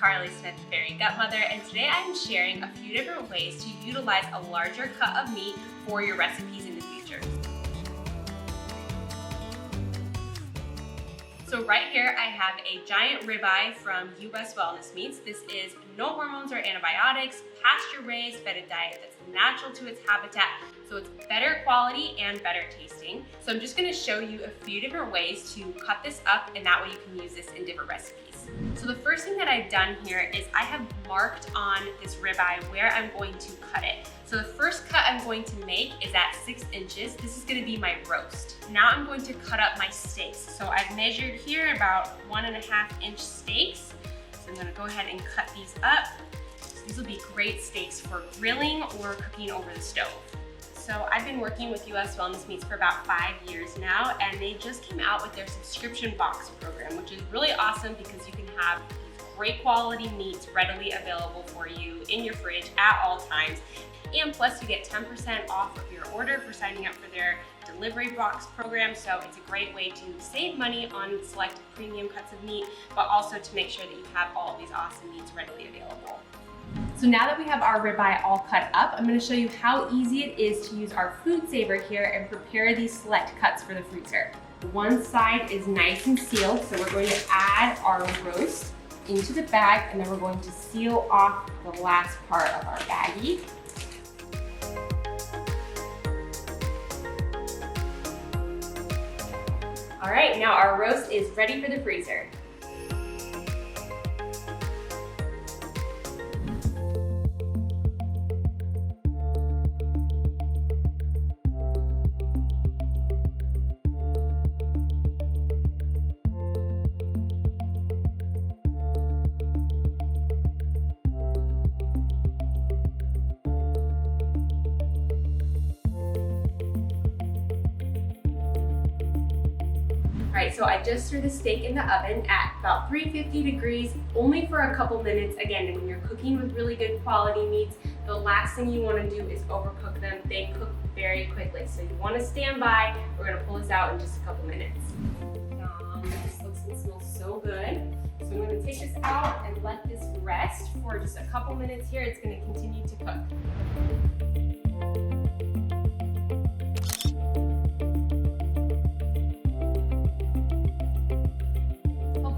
Carley Smith, Fairy Gutmother, and today I'm sharing a few different ways to utilize a larger cut of meat for your recipes in the future. So right here I have a giant ribeye from US Wellness Meats. This is no hormones or antibiotics, pasture-raised, fed a diet that's natural to its habitat, so it's better quality and better tasting. So I'm just gonna show you a few different ways to cut this up, and that way you can use this in different recipes. So the first thing that I've done here is I have marked on this ribeye where I'm going to cut it. So the first cut I'm going to make is at 6 inches. This is gonna be my roast. Now I'm going to cut up my steaks. So I've measured here about 1.5 inch steaks. So I'm gonna go ahead and cut these up. These will be great steaks for grilling or cooking over the stove. So I've been working with US Wellness Meats for about 5 years now, and they just came out with their subscription box program, which is really awesome because you can have great quality meats readily available for you in your fridge at all times. And plus you get 10% off of your order for signing up for their delivery box program. So it's a great way to save money on select premium cuts of meat, but also to make sure that you have all of these awesome meats readily available. So now that we have our ribeye all cut up, I'm going to show you how easy it is to use our food saver here and prepare these select cuts for the freezer. One side is nice and sealed, so we're going to add our roast into the bag, and then we're going to seal off the last part of our baggie. All right, now our roast is ready for the freezer. All right, so I just threw the steak in the oven at about 350 degrees, only for a couple minutes. Again, when you're cooking with really good quality meats, the last thing you want to do is overcook them. They cook very quickly, so you want to stand by. We're going to pull this out in just a couple minutes. This looks and smells so good. So I'm going to take this out and let this rest for just a couple minutes here. It's going to continue to cook.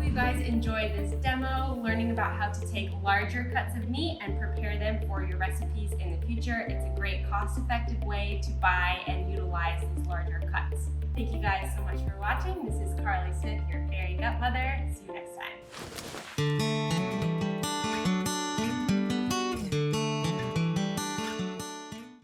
You guys enjoyed this demo, learning about how to take larger cuts of meat and prepare them for your recipes in the future. It's a great cost-effective way to buy and utilize these larger cuts. Thank you guys so much for watching. This is Carley Smith, your Fairy Gutmother. See you next time.